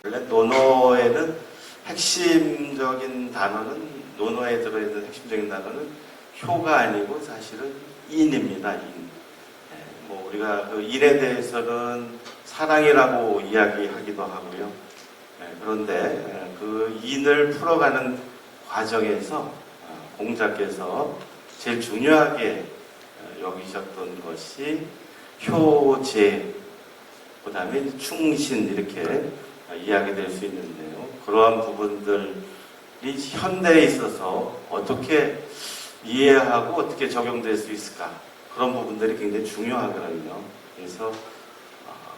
원래 논어에는 핵심적인 단어는, 논어에 들어있는 핵심적인 단어는 효가 아니고 사실은 인입니다. 인. 뭐 우리가 그 인에 대해서는 사랑이라고 이야기하기도 하고요. 그런데 그 인을 풀어가는 과정에서 공자께서 제일 중요하게 여기셨던 것이 효제, 그 다음에 충신, 이렇게 이야기될 수 있는데요. 그러한 부분들이 현대에 있어서 어떻게 이해하고 어떻게 적용될 수 있을까, 그런 부분들이 굉장히 중요하거든요. 그래서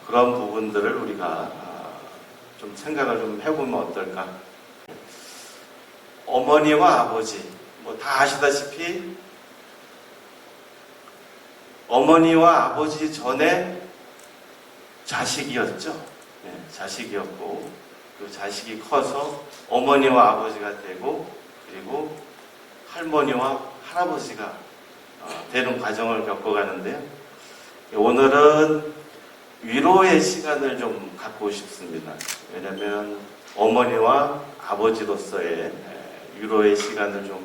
그런 부분들을 우리가 좀 생각을 좀 해보면 어떨까. 어머니와 아버지, 뭐 다 아시다시피 어머니와 아버지 전에 자식이었죠. 자식이었고, 그 자식이 커서 어머니와 아버지가 되고, 그리고 할머니와 할아버지가 되는 과정을 겪어가는데요. 오늘은 위로의 시간을 좀 갖고 싶습니다. 왜냐하면 어머니와 아버지로서의 위로의 시간을 좀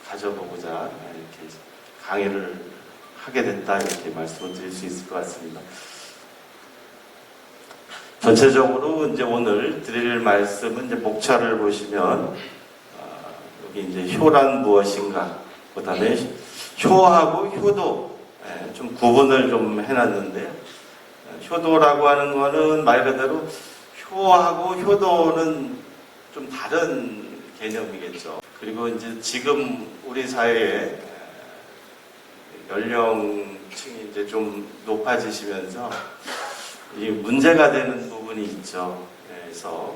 가져보고자 이렇게 강의를 하게 됐다, 이렇게 말씀을 드릴 수 있을 것 같습니다. 전체적으로 이제 오늘 드릴 말씀은 이제 목차를 보시면 여기 이제 효란 무엇인가, 그 다음에 효하고 효도 좀 구분을 좀 해놨는데요. 효도라고 하는 거는 말 그대로 효하고 효도는 좀 다른 개념이겠죠. 그리고 이제 지금 우리 사회에 연령층이 이제 좀 높아지시면서 이 문제가 되는 부분이 있죠. 그래서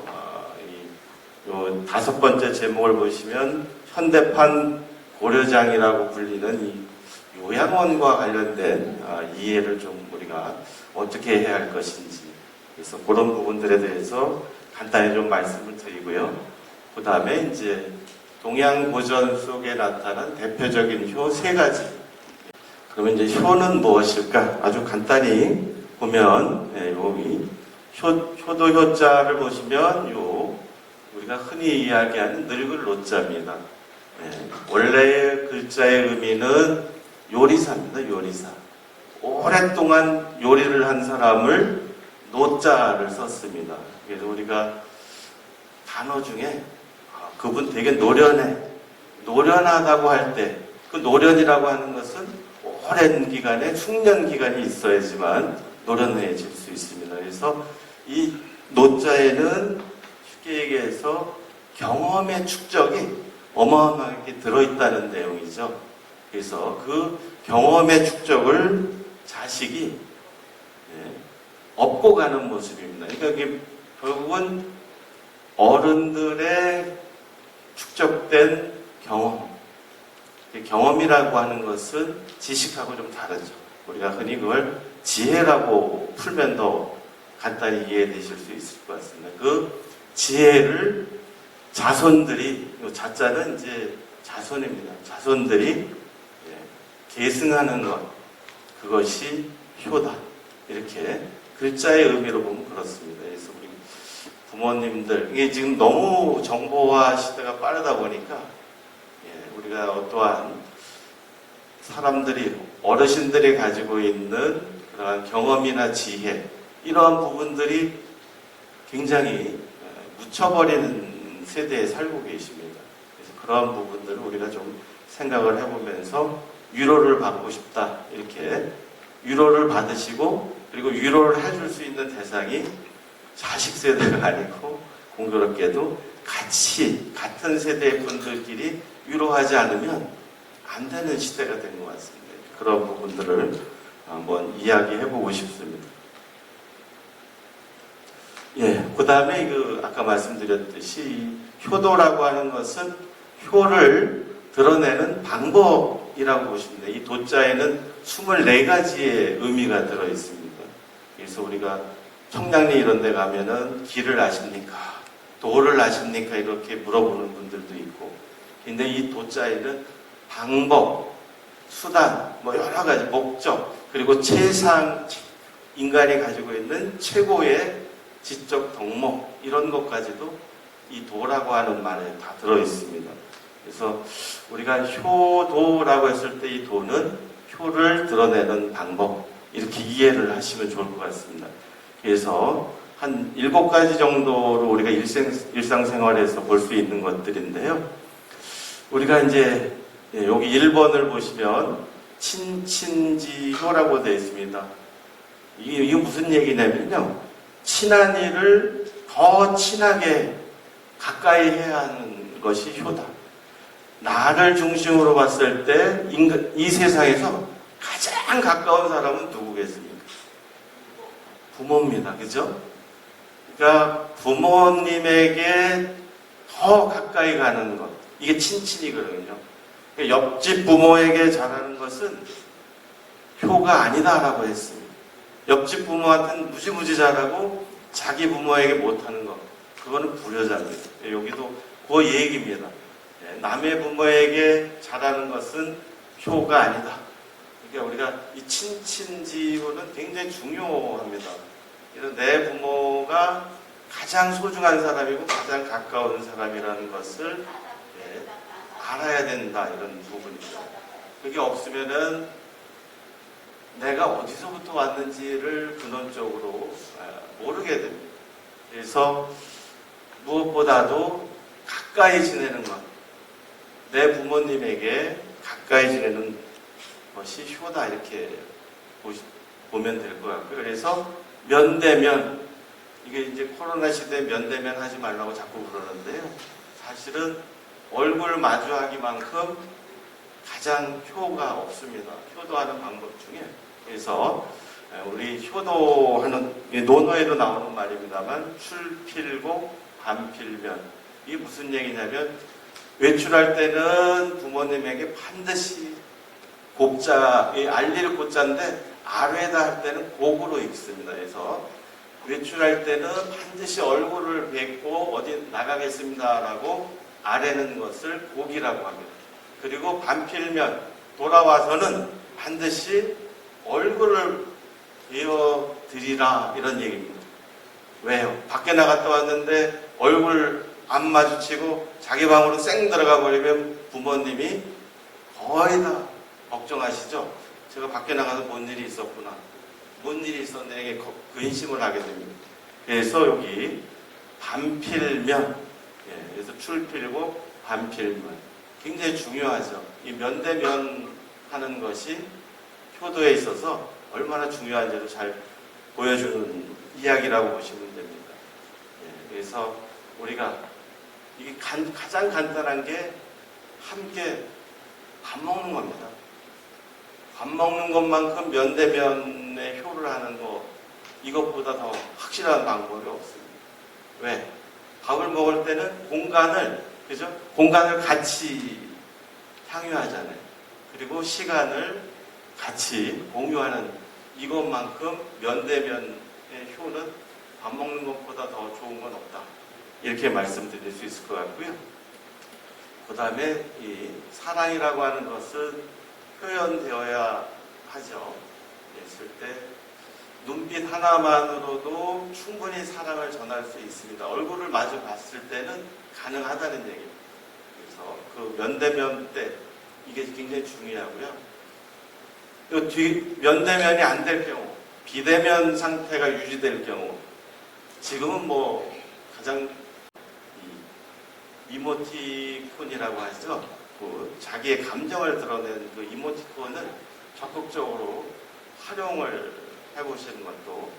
요 5번째 제목을 보시면 현대판 고려장이라고 불리는 이 요양원과 관련된 이해를 좀 우리가 어떻게 해야 할 것인지, 그래서 그런 부분들에 대해서 간단히 좀 말씀을 드리고요. 그 다음에 이제 동양 고전 속에 나타난 대표적인 효 3가지. 그러면 이제 효는 무엇일까? 아주 간단히 보면 여기 효도 효자를 보시면 우리가 흔히 이야기하는 늙을 노자입니다. 원래의 글자의 의미는 요리사입니다. 요리사. 오랫동안 요리를 한 사람을 노자를 썼습니다. 그래서 우리가 단어 중에 그분 되게 노련하다고 할 때, 그 노련이라고 하는 것은 오랜 기간에 숙련 기간이 있어야지만 노련해질 수 있습니다. 그래서 이 노자에는 쉽게 얘기해서 경험의 축적이 어마어마하게 들어있다는 내용이죠. 그래서 그 경험의 축적을 자식이 업고 가는 모습입니다. 그러니까 이게 결국은 어른들의 축적된 경험이라고 하는 것은 지식하고 좀 다르죠. 우리가 흔히 그걸 지혜라고 풀면 더 간단히 이해되실 수 있을 것 같습니다. 그 지혜를 자손들이, 자자는 이제 자손입니다. 자손들이 계승하는 것, 그것이 효다. 이렇게 글자의 의미로 보면 그렇습니다. 그래서 우리 부모님들, 이게 지금 너무 정보화 시대가 빠르다 보니까 우리가 어떠한 사람들이, 어르신들이 가지고 있는 그러한 경험이나 지혜, 이러한 부분들이 굉장히 묻혀버리는 세대에 살고 계십니다. 그래서 그러한 부분들을 우리가 좀 생각을 해보면서 위로를 받고 싶다, 이렇게 위로를 받으시고, 그리고 위로를 해줄 수 있는 대상이 자식 세대가 아니고 공교롭게도 같은 세대의 분들끼리 위로하지 않으면 안 되는 시대가 된 것 같습니다. 그런 부분들을 한번 이야기해보고 싶습니다. 그 다음에 아까 말씀드렸듯이 효도라고 하는 것은 효를 드러내는 방법이라고 보시면 돼요. 이 도자에는 24가지의 의미가 들어있습니다. 그래서 우리가 청량리 이런 데 가면은 길을 아십니까? 도를 아십니까? 이렇게 물어보는 분들도 있고. 근데 이 도자에는 방법, 수단, 뭐 여러 가지 목적, 그리고 인간이 가지고 있는 최고의 지적 덕목 이런 것까지도 이 도라고 하는 말에 다 들어 있습니다. 그래서 우리가 효도라고 했을 때 이 도는 효를 드러내는 방법 이렇게 이해를 하시면 좋을 것 같습니다. 그래서 한 7가지 정도로 우리가 일상생활에서 볼 수 있는 것들인데요. 우리가 이제 여기 1번을 보시면 친친지효라고 되어 있습니다. 이게 무슨 얘기냐면요. 친한 이를 더 친하게 가까이 해야 하는 것이 효다. 나를 중심으로 봤을 때 이 세상에서 가장 가까운 사람은 누구겠습니까? 부모입니다. 그죠? 그러니까 부모님에게 더 가까이 가는 것. 이게 친친이거든요. 그러니까 옆집 부모에게 잘하는 것은 효가 아니다라고 했습니다. 옆집 부모한테는 무지무지 잘하고 자기 부모에게 못하는 것. 그거는 불효자입니다. 여기도 그 얘기입니다. 남의 부모에게 잘하는 것은 효가 아니다. 그러니까 우리가 이 친친지효는 굉장히 중요합니다. 그래서 내 부모가 가장 소중한 사람이고 가장 가까운 사람이라는 것을 알아야 된다. 이런 부분이죠. 그게 없으면은 내가 어디서부터 왔는지를 근원적으로 모르게 됩니다. 그래서 무엇보다도 가까이 지내는 것. 내 부모님에게 가까이 지내는 것이 효다 이렇게 보면 될 것 같고요. 그래서 면대면 이게 이제 코로나 시대에 면대면 하지 말라고 자꾸 그러는데요. 사실은 얼굴 마주하기만큼 가장 효가 없습니다. 효도하는 방법 중에. 그래서 우리 효도하는 논어에도 나오는 말입니다만 출필고 반필면 이게 무슨 얘기냐면 외출할 때는 부모님에게 반드시 곡자, 알릴 곡자인데 아래다 할 때는 곡으로 읽습니다. 그래서 외출할 때는 반드시 얼굴을 뵙고 어디 나가겠습니다라고 아래는 것을 곡이라고 합니다. 그리고 반필면 돌아와서는 반드시 얼굴을 베어드리라 이런 얘기입니다. 왜요? 밖에 나갔다 왔는데 얼굴 안 마주치고 자기 방으로 쌩 들어가 버리면 부모님이 거의 다 걱정하시죠. 제가 밖에 나가서 뭔 일이 있었구나. 뭔 일이 있었는데 근심을 하게 됩니다. 그래서 여기 반필면, 그래서 출필고 반필면 굉장히 중요하죠. 이 면대면 하는 것이 효도에 있어서 얼마나 중요한지를 잘 보여주는 이야기라고 보시면 됩니다. 그래서 우리가 이게 가장 간단한 게 함께 밥 먹는 겁니다. 밥 먹는 것만큼 면대면의 효를 하는 거 이것보다 더 확실한 방법이 없습니다. 왜? 밥을 먹을 때는 공간을 같이 향유하잖아요. 그리고 시간을 같이 공유하는 이것만큼 면대면의 효는 밥 먹는 것보다 더 좋은 건 없다. 이렇게 말씀드릴 수 있을 것 같고요. 그 다음에 이 사랑이라고 하는 것은 표현되어야 하죠. 있을 때 눈빛 하나만으로도 충분히 사랑을 전할 수 있습니다. 얼굴을 마주 봤을 때는 가능하다는 얘기입니다. 그래서 그 면대면 때 이게 굉장히 중요하고요. 면대면이 안 될 경우, 비대면 상태가 유지될 경우, 지금은 뭐 가장 이모티콘이라고 하죠. 그 자기의 감정을 드러내는 그 이모티콘을 적극적으로 활용을 해보시는 것도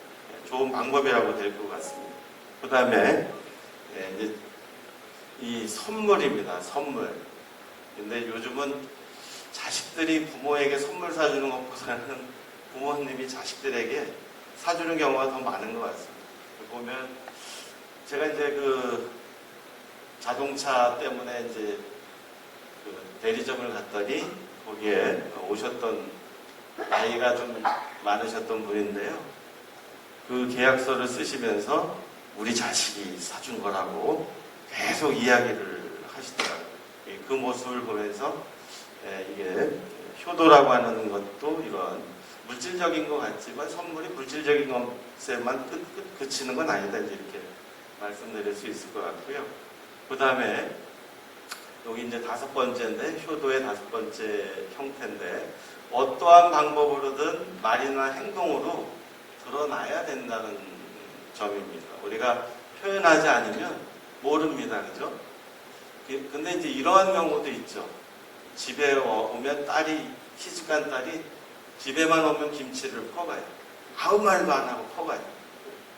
좋은 방법이라고 될 것 같습니다. 그 다음에 이제 이 선물입니다. 선물. 근데 요즘은 자식들이 부모에게 선물 사주는 것보다는 부모님이 자식들에게 사주는 경우가 더 많은 것 같습니다. 보면 제가 이제 그 자동차 때문에 이제 그 대리점을 갔더니 거기에 오셨던 나이가 좀 많으셨던 분인데요. 그 계약서를 쓰시면서 우리 자식이 사준 거라고 계속 이야기를 하시더라고요. 그 모습을 보면서 이게 효도라고 하는 것도 이런 물질적 물질적인 것 같지만 선물이 물질적인 것에만 그치는 건 아니다. 이렇게 말씀드릴 수 있을 것 같고요. 그 다음에 여기 이제 5번째인데 효도의 5번째 형태인데 어떠한 방법으로든 말이나 행동으로 드러나야 된다는 점입니다. 우리가 표현하지 않으면 모릅니다. 그죠? 근데 이제 이러한 경우도 있죠. 집에 오면 시집간 딸이 집에만 오면 김치를 퍼가요. 아무 말도 안 하고 퍼가요.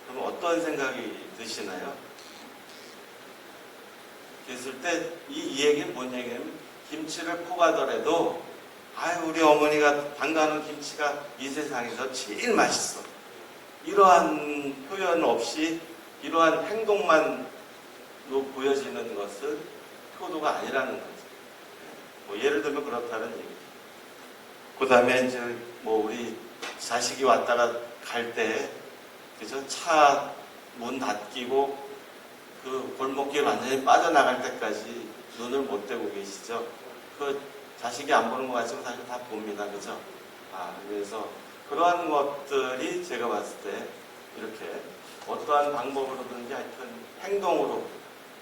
그럼 어떤 생각이 드시나요? 그랬을 때 이 얘기는 뭔 얘기냐면 김치를 퍼가더라도 우리 어머니가 담가놓은 김치가 이 세상에서 제일 맛있어. 이러한 표현 없이 이러한 행동만로 보여지는 것은 효도가 아니라는 거죠. 뭐 예를 들면 그렇다는 얘기죠. 그 다음에 이제 뭐 우리 자식이 왔다가 갈 때, 그죠? 차 문 닫히고 그 골목길 완전히 빠져나갈 때까지 눈을 못 떼고 계시죠? 그 자식이 안 보는 것 같지만 사실 다 봅니다. 그죠? 그래서 그러한 것들이 제가 봤을 때 이렇게 어떠한 방법으로든지 하여튼 행동으로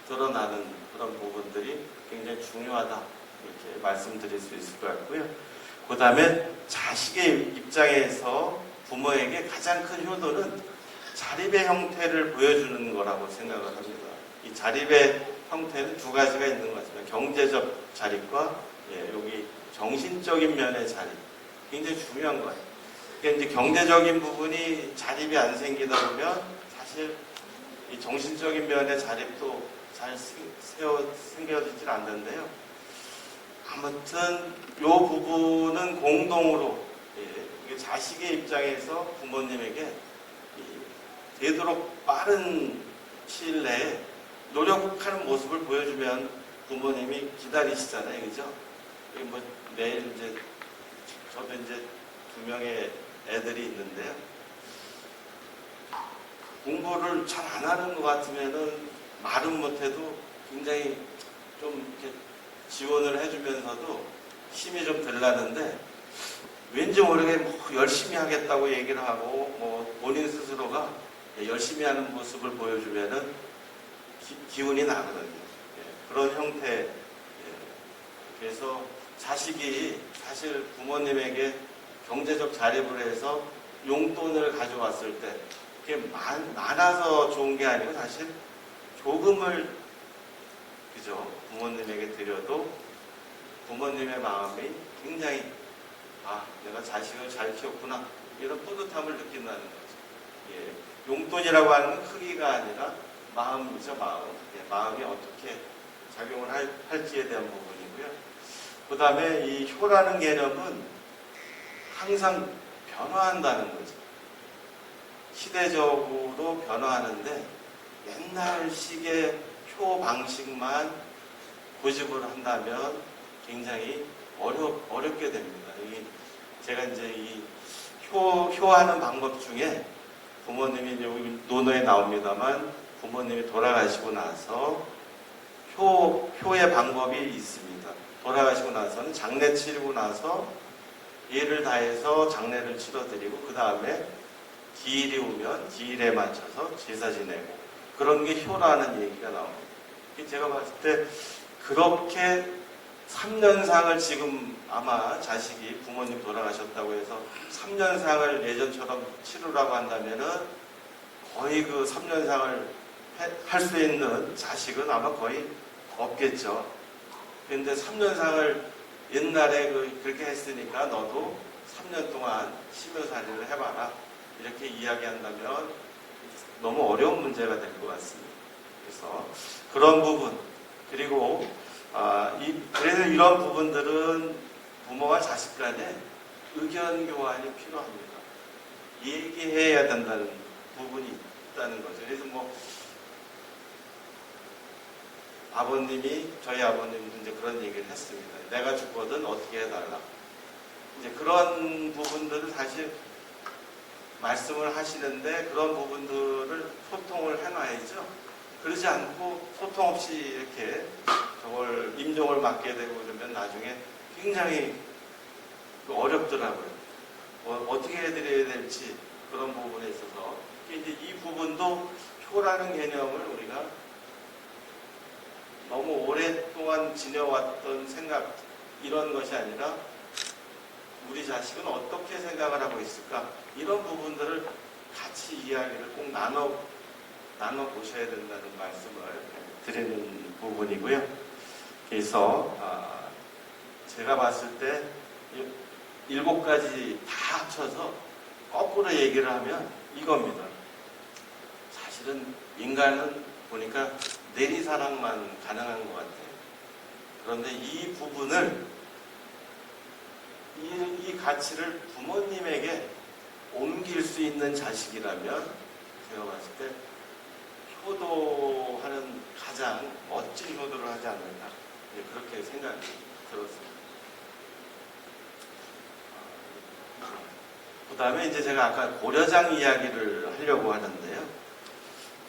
드러나는 그런 부분들이 굉장히 중요하다. 이렇게 말씀드릴 수 있을 것 같고요. 그 다음에 자식의 입장에서 부모에게 가장 큰 효도는 자립의 형태를 보여주는 거라고 생각을 합니다. 이 자립의 형태는 2가지가 있는 것 같습니다. 경제적 자립과 여기 정신적인 면의 자립. 굉장히 중요한 거예요. 그러니까 이제 경제적인 부분이 자립이 안 생기다 보면 사실 이 정신적인 면의 자립도 잘 생겨지질 않는데요. 아무튼 이 부분은 공동으로 자식의 입장에서 부모님에게 되도록 빠른 시일 내에 노력하는 모습을 보여주면 부모님이 기다리시잖아요. 그죠? 뭐 내일 이제 저도 이제 2명의 애들이 있는데요. 공부를 잘 안 하는 것 같으면은 말은 못해도 굉장히 좀 이렇게 지원을 해주면서도 힘이 좀 들라는데 왠지 모르게 뭐 열심히 하겠다고 얘기를 하고 뭐 본인 스스로가 열심히 하는 모습을 보여주면은 기운이 나거든요. 그런 형태. 그래서 자식이 사실 부모님에게 경제적 자립을 해서 용돈을 가져왔을 때 그게 많아서 좋은 게 아니고 사실 조금을 그죠 부모님에게 드려도 부모님의 마음이 굉장히 내가 자식을 잘 키웠구나 이런 뿌듯함을 느낀다는 거죠. 용돈이라고 하는 건 크기가 아니라 마음이죠. 마음이 어떻게 작용을 할지에 대한 부분이고요. 그 다음에 이 효라는 개념은 항상 변화한다는 거죠. 시대적으로 변화하는데 옛날식의 효 방식만 고집을 한다면 굉장히 어렵게 됩니다. 제가 이제 이 효하는 방법 중에 부모님이 여기 논어에 나옵니다만 부모님이 돌아가시고 나서 효의 방법이 있습니다. 돌아가시고 나서는 장례 치르고 나서 예를 다해서 장례를 치러드리고 그 다음에 기일이 오면 기일에 맞춰서 제사 지내고 그런 게 효라는 얘기가 나옵니다. 제가 봤을 때 그렇게 3년상을 지금 아마 자식이 부모님 돌아가셨다고 해서 3년상을 예전처럼 치르라고 한다면은 거의 그 3년상을 할 수 있는 자식은 아마 거의 없겠죠. 그런데 3년상을 옛날에 그렇게 했으니까 너도 3년 동안 심효살이를 해봐라. 이렇게 이야기한다면 너무 어려운 문제가 될 것 같습니다. 그래서 그런 부분, 그리고 그래서 이런 부분들은 부모와 자식 간에 의견 교환이 필요합니다. 얘기해야 된다는 부분이 있다는 거죠. 그래서 뭐 저희 아버님도 이제 그런 얘기를 했습니다. 내가 죽거든 어떻게 해달라. 이제 그런 부분들을 사실 말씀을 하시는데 그런 부분들을 소통을 해놔야죠. 그러지 않고 소통 없이 이렇게 저걸 임종을 맡게 되고 그러면 나중에 굉장히 어렵더라고요. 어떻게 어떻게 해드려야 될지 그런 부분에 있어서 이제 이 부분도 효라는 개념을 우리가 너무 오랫동안 지내왔던 생각 이런 것이 아니라 우리 자식은 어떻게 생각을 하고 있을까 이런 부분들을 같이 이야기를 꼭 나눠 보셔야 된다는 말씀을 드리는 부분이고요. 그래서 제가 봤을 때 7가지 다 합쳐서 거꾸로 얘기를 하면 이겁니다. 사실은 인간은 보니까 내리사랑만 가능한 것 같아요. 그런데 이 부분을 이 가치를 부모님에게 옮길 수 있는 자식이라면 제가 봤을 때 효도하는 가장 멋진 효도를 하지 않는가 그렇게 생각이 들었습니다. 그 다음에 이제 제가 아까 고려장 이야기를 하려고 하는데요.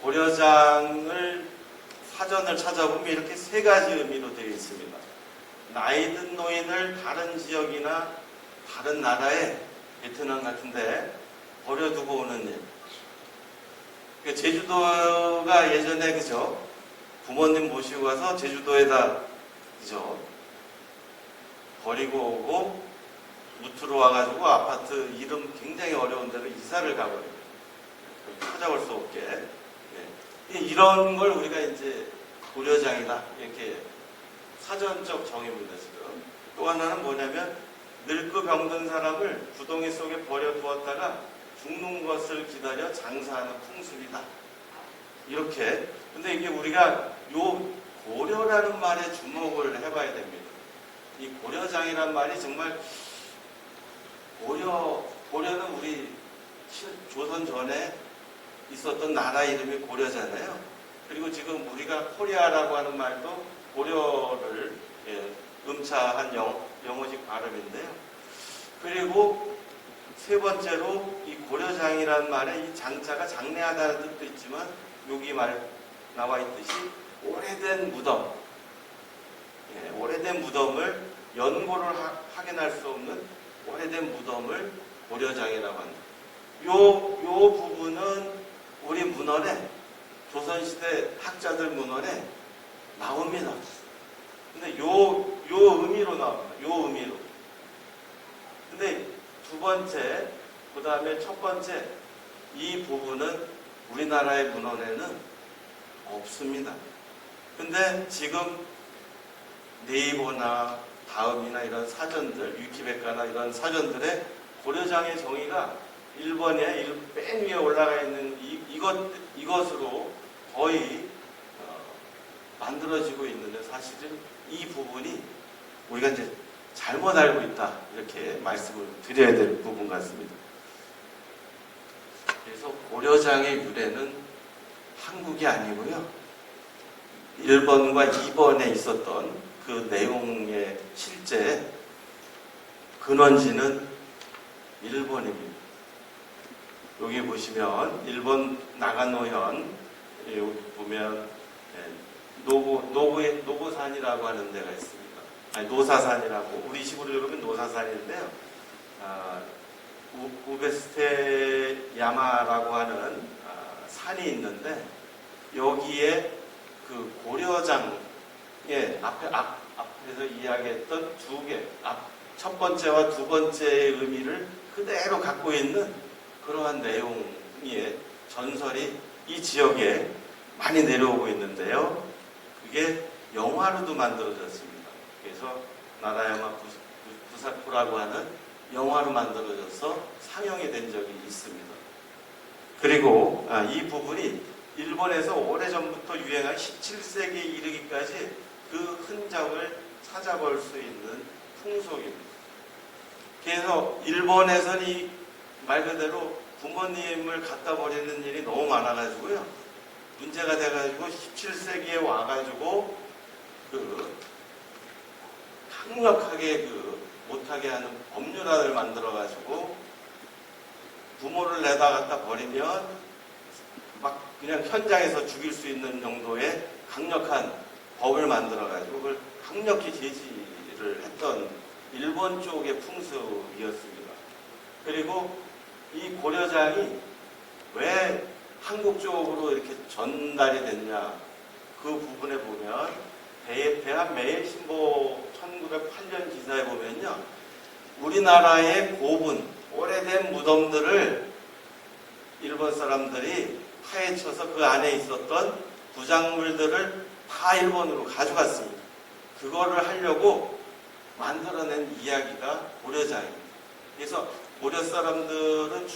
고려장을 사전을 찾아보면 이렇게 3가지 의미로 되어 있습니다. 나이 든 노인을 다른 지역이나 다른 나라에 베트남 같은데 버려두고 오는 일. 제주도가 예전에 그죠? 부모님 모시고 가서 제주도에다 그죠? 버리고 오고 무트로 와가지고 아파트 이름 굉장히 어려운 데로 이사를 가버려요. 찾아올 수 없게. 네. 이런 걸 우리가 이제 고려장이다 이렇게 사전적 정의입니다 지금. 또 하나는 뭐냐면 늙고 병든 사람을 구덩이 속에 버려두었다가 죽는 것을 기다려 장사하는 풍습이다. 이렇게. 근데 이게 우리가 요 고려라는 말에 주목을 해봐야 됩니다. 이 고려장이란 말이 정말 고려는 우리 조선 전에 있었던 나라 이름이 고려잖아요. 그리고 지금 우리가 코리아라고 하는 말도 고려를 음차한 영어식 발음인데요. 그리고 3번째로 이 고려장이라는 말에 이 장자가 장래하다는 뜻도 있지만 여기 나와 있듯이 오래된 무덤, 오래된 무덤을 연고를 확인할 수 없는 오래된 무덤을 고려장이라고 한다. 요 부분은 우리 문헌에 조선시대 학자들 문헌에 나옵니다. 근데 요 의미로 나옵니다. 요 의미로. 근데 2번째, 그 다음에 1번째 이 부분은 우리나라의 문헌에는 없습니다. 근데 지금 네이버나 다음이나 이런 사전들, 위키백과나 이런 사전들의 고려장의 정의가 1번에 맨 위에 올라가 있는 이것으로 거의 만들어지고 있는데 사실은 이 부분이 우리가 이제 잘못 알고 있다 이렇게 말씀을 드려야 될 부분 같습니다. 그래서 고려장의 유래는 한국이 아니고요. 1번과 2번에 있었던 그 내용의 실제 근원지는 일본입니다. 여기 보시면 일본 나가노현 여기 보면 노고산이라고 하는 데가 있습니다. 아니, 노사산이라고 우리 식으로 읽으면 노사산인데요. 우베스테 야마라고 하는 산이 있는데 여기에 그 고려장의 앞에서 이야기했던 2개, 첫 번째와 2번째의 의미를 그대로 갖고 있는 그러한 내용의 전설이 이 지역에 많이 내려오고 있는데요. 그게 영화로도 만들어졌습니다. 그래서 나라야마 부사쿠라고 하는 영화로 만들어져서 상영이 된 적이 있습니다. 그리고 이 부분이 일본에서 오래전부터 유행한 17세기에 이르기까지 그 흔적을 찾아볼 수 있는 풍속입니다. 그래서 일본에서는 말 그대로 부모님을 갖다 버리는 일이 너무 많아가지고요. 문제가 돼가지고 17세기에 와가지고 강력하게 못하게 하는 법률안을 만들어가지고 부모를 내다 갖다 버리면 막 그냥 현장에서 죽일 수 있는 정도의 강력한 법을 만들어가지고 그걸 강력히 제지를 했던 일본 쪽의 풍습이었습니다. 그리고 이 고려장이 왜 한국 쪽으로 이렇게 전달이 됐냐, 그 부분에 보면 대한매일신보 1908년 기사에 보면요, 우리나라의 고분, 오래된 무덤들을 일본 사람들이 파헤쳐서 그 안에 있었던 부작물들을 다 일본으로 가져갔습니다. 그거를 하려고 만들어낸 이야기가 고려장입니다. 그래서 고려 사람들은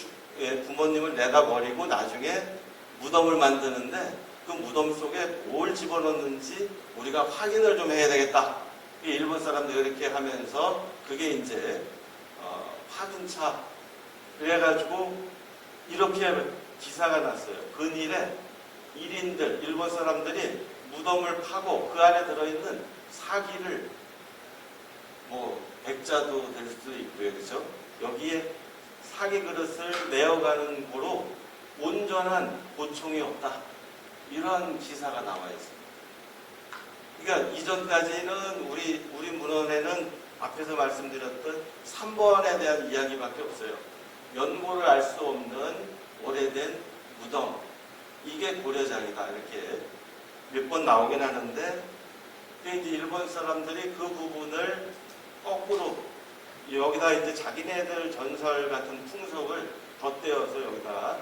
부모님을 내다버리고 나중에 무덤을 만드는데 그 무덤 속에 뭘 집어넣는지 우리가 확인을 좀 해야 되겠다. 일본 사람들이 이렇게 하면서 그게 이제 확인차, 그래가지고 이렇게 기사가 났어요. 근일에 일인들, 일본 사람들이 무덤을 파고 그 안에 들어있는 사기를, 뭐 백자도 될 수도 있고요, 그렇죠? 여기에 사기 그릇을 내어가는 고로 온전한 보총이 없다, 이런 기사가 나와 있습니다. 그러니까 이전까지는 우리 문헌에는 앞에서 말씀드렸던 3번에 대한 이야기밖에 없어요. 연고를 알 수 없는 오래된 무덤, 이게 고려장이다, 이렇게 몇 번 나오긴 하는데, 이제 일본 사람들이 그 부분을 거꾸로 여기다 이제 자기네들 전설 같은 풍속을 덧대어서 여기다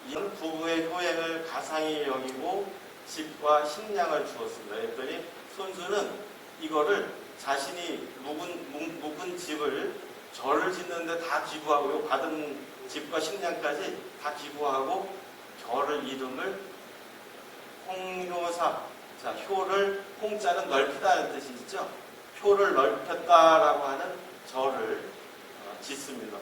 이런 부부의 효행을 가상히 여기고 집과 식량을 주었습니다. 그랬더니 손수는 이거를 자신이 묵은 집을 절을 짓는데 다 기부하고, 받은 집과 식량까지 다 기부하고, 절을 이름을 홍효사, 자, 효를, 홍자는 넓히다는 뜻이 있죠. 효를 넓혔다라고 하는 절을 짓습니다.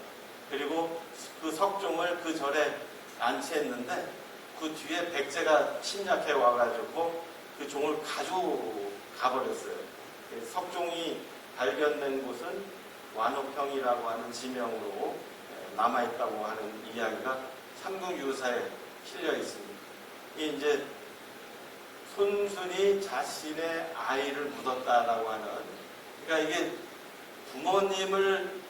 그리고 그 석종을 그 절에 안치했는데 그 뒤에 백제가 침략해 와가지고 그 종을 가지고 가버렸어요. 석종이 발견된 곳은 완옥형이라고 하는 지명으로 남아있다고 하는 이야기가 삼국유사에 실려 있습니다. 이게 이제 손순이 자신의 아이를 묻었다라고 하는, 그러니까 이게 부모님을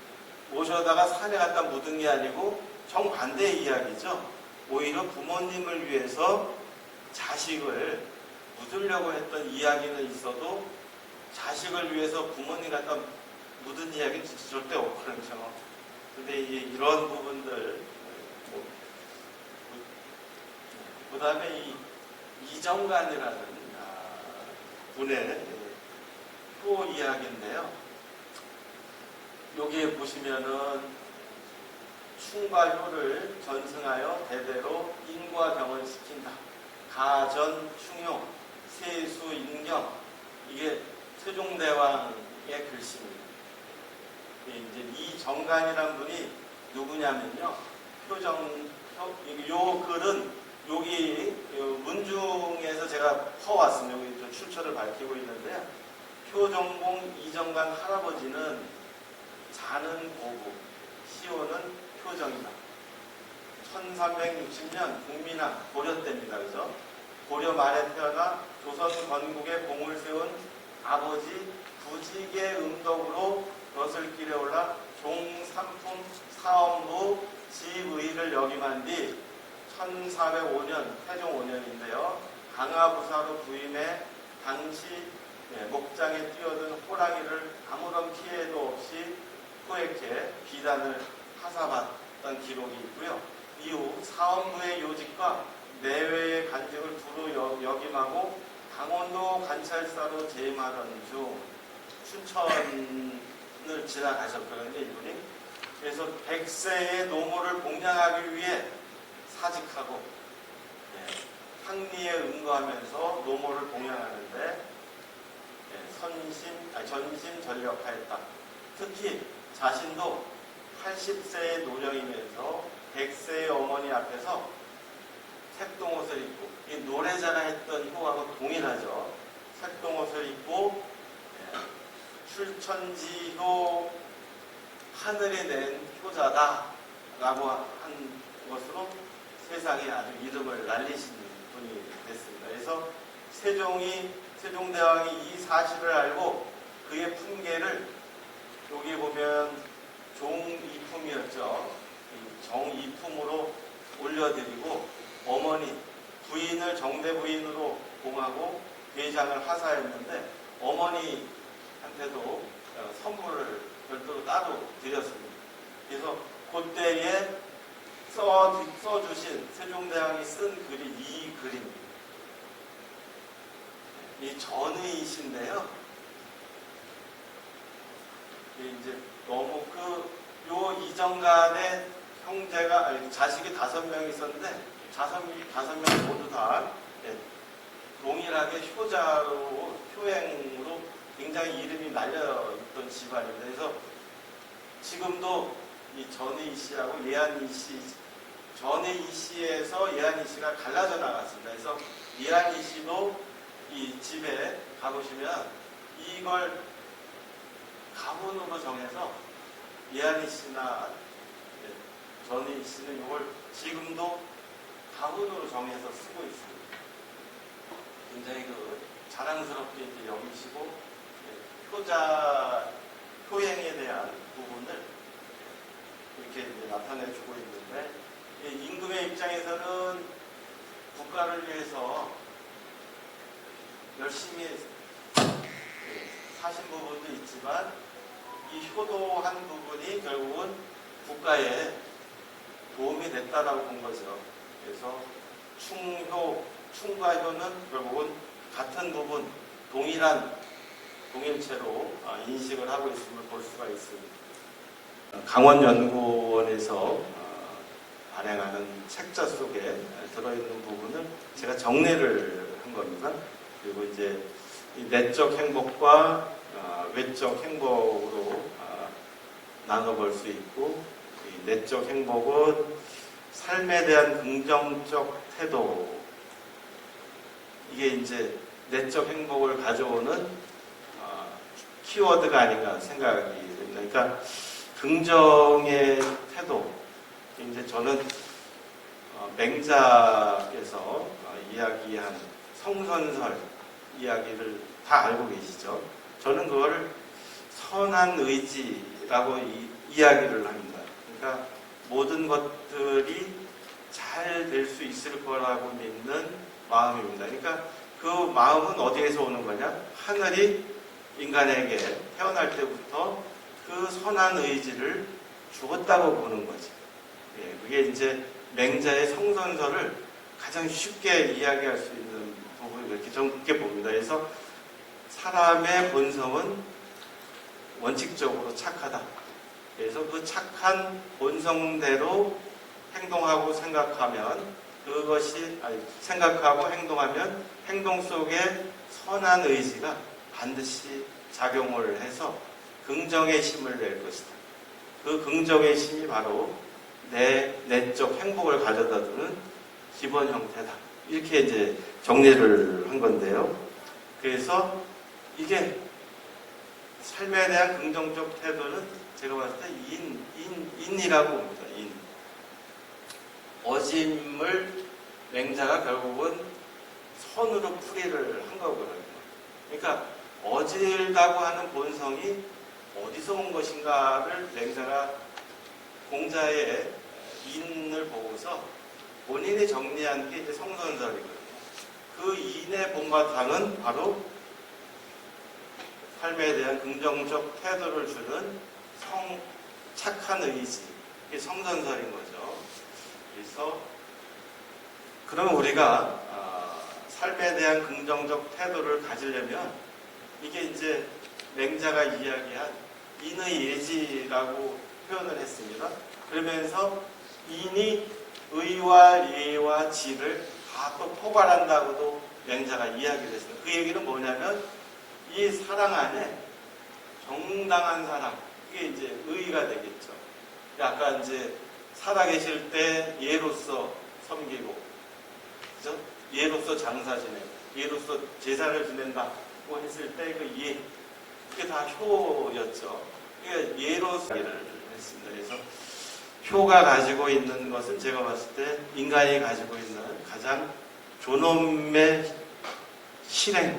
모셔다가 산에 갖다 묻은 게 아니고 정반대의 이야기죠. 오히려 부모님을 위해서 자식을 묻으려고 했던 이야기는 있어도 자식을 위해서 부모님 갖다 묻은 이야기는 절대 없거든요. 근데 이런 부분들, 그 다음에 이정관이라는 분의 또 이야기인데요. 여기에 보시면은 충과 효를 전승하여 대대로 인과 경을 시킨다. 가전, 충효, 세수, 인경, 이게 세종대왕의 글씨입니다. 이제 이 정관이란 분이 누구냐면요, 요 글은 여기 문중에서 제가 퍼왔습니다. 여기 출처를 밝히고 있는데요. 표정공 이정관 할아버지는 자는 고구, 시호는 표정이다. 1360년 국민왕 고려 때입니다. 그죠? 고려 말에 태어나 조선 건국에 공을 세운 아버지 부직의 음덕으로 벼슬길에 올라 종삼품 사엄부 지의를 역임한 뒤 1405년 태종 5년인데요. 강화부사로 부임해 당시 목장에 뛰어든 호랑이를 아무런 피해도 없이 포획해 비단을 하사받던 기록이 있고요. 이후 사엄부의 요직과 내외의 간직을 두루 역임하고 강원도 관찰사로 재임하던 중 춘천을 지나가셨거든요, 이분이. 그래서 100세의 노모를 복양하기 위해 사직하고 항리에 응거하면서 노모를 봉양하는데 전심전력하였다. 특히 자신도 80세의 노령이면서 100세의 어머니 앞에서 색동옷을 입고, 이 노래자랑 했던 효하고 동일하죠. 색동옷을 입고 출천지효 하늘에 낸 효자다 라고 한 것으로 세상에 아주 이름을 날리신 분이 됐습니다. 그래서 세종대왕이 이 사실을 알고 그의 품계를 여기 보면 종이품이었죠. 올려드리고 어머니 부인을 정대 부인으로 봉하고 대장을 하사했는데 어머니한테도 선물을 별도로 따로 드렸습니다. 그래서 그때에 써주신 세종대왕이 쓴 글이 이 글입니다. 이 전의이신데요. 이제 너무 요 이전간에 자식이 5명 있었는데 다섯 명 모두 다 동일하게 효행으로 굉장히 이름이 날려있던 집안입니다. 그래서 지금도 이 전혜이 씨하고 예한이 씨, 전혜이 씨에서 예한이 씨가 갈라져 나갔습니다. 그래서 예한이 씨도 이 집에 가보시면 이걸 가문으로 정해서 예한이 씨나 전혜이 씨는 이걸 지금도 가문으로 정해서 쓰고 있습니다. 굉장히 자랑스럽게 이제 여기시고 효행에 대한 부분을 이렇게 이제 나타내주고 있는데 임금의 입장에서는 국가를 위해서 열심히 사신 부분도 있지만 이 효도한 부분이 결국은 국가에 도움이 됐다라고 본 거죠. 그래서 충과 효는 결국은 같은 부분, 동일체로 인식을 하고 있음을 볼 수가 있습니다. 강원연구원에서 발행하는 책자 속에 들어있는 부분을 제가 정리를 한 겁니다. 그리고 이제 이 내적 행복과 외적 행복으로 나눠볼 수 있고, 이 내적 행복은 삶에 대한 긍정적 태도, 이게 이제 내적 행복을 가져오는 키워드가 아닌가 생각이 됩니다. 그러니까 긍정의 태도, 이제 저는 맹자께서 이야기한 성선설 이야기를 다 알고 계시죠. 저는 그걸 선한 의지라고 이야기를 합니다. 그러니까 모든 것들이 잘 될 수 있을 거라고 믿는 마음입니다. 그러니까 그 마음은 어디에서 오는 거냐? 하늘이 인간에게 태어날 때부터 그 선한 의지를 주었다고 보는 거지. 그게 이제 맹자의 성선설을 가장 쉽게 이야기할 수 있는 부분이 이렇게 저는 그렇게 봅니다. 그래서 사람의 본성은 원칙적으로 착하다. 그래서 그 착한 본성대로 행동하고 생각하고 행동하면 행동 속에 선한 의지가 반드시 작용을 해서 긍정의 힘을 낼 것이다. 그 긍정의 힘이 바로 내 내적 행복을 가져다주는 기본 형태다. 이렇게 이제 정리를 한 건데요. 그래서 이게 삶에 대한 긍정적 태도는 제가 봤을 때 인이라고 봅니다. 인. 어짐을 맹자가 결국은 선으로 풀이를 한 거거든요. 그러니까 어질다고 하는 본성이 어디서 온 것인가를 맹자가 공자의 인을 보고서 본인이 정리한 게 이제 성선설이거든요. 그 인의 본바탕은 바로 삶에 대한 긍정적 태도를 주는 착한 의지, 이게 성선설인 거죠. 그래서 그러면 우리가 삶에 대한 긍정적 태도를 가지려면 이게 이제 맹자가 이야기한 인의 예지라고 표현을 했습니다. 그러면서 인이 의와 예와 지를 다 또 포괄한다고도 맹자가 이야기를 했습니다. 그 얘기는 뭐냐면 이 사랑 안에 정당한 사랑, 이게 이제 의가 되겠죠. 아까 이제 살아계실 때 예로서 섬기고, 그죠? 예로서 장사 지내고, 예로서 제사를 지낸다고 했을 때 그 예, 그게 다 효였죠. 그러니까 예로서 했습니다. 그래서 효가 가지고 있는 것은 제가 봤을 때 인간이 가지고 있는 가장 존엄의 실행의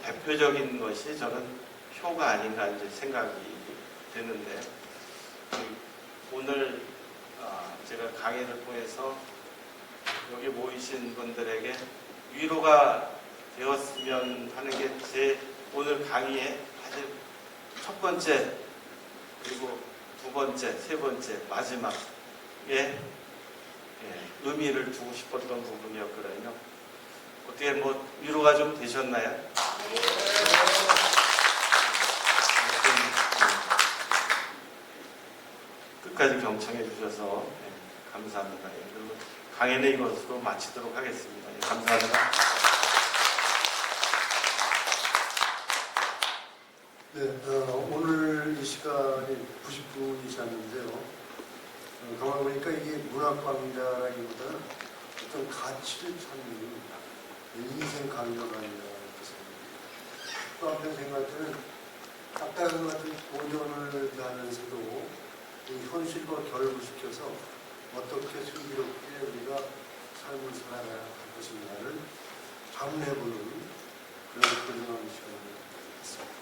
대표적인 것이 저는 효가 아닌가 이제 생각이 드는데, 오늘 제가 강의를 통해서 여기 모이신 분들에게 위로가 되었으면 하는 게 제 오늘 강의의 사실 첫 번째, 그리고 두 번째, 세 번째, 마지막에 의미를 두고 싶었던 부분이었거든요. 어떻게 뭐 위로가 좀 되셨나요? 끝까지 경청해 주셔서 감사합니다. 그리고 강의는 이것으로 마치도록 하겠습니다. 감사합니다. 네, 오늘 이 시간이 90분이 지났는데요. 가만 보니까 이게 문학강좌라기보다는 어떤 가치를 찾는 인생 강좌가 아니라 이렇게 생각합니다. 또 한편 생각할 때는 딱딱한 같은 도전을 하면서도 이 현실과 결부시켜서 어떻게 슬기롭게 우리가 삶을 살아가야 할 것인가를 자문해보는 그런 시간입니다.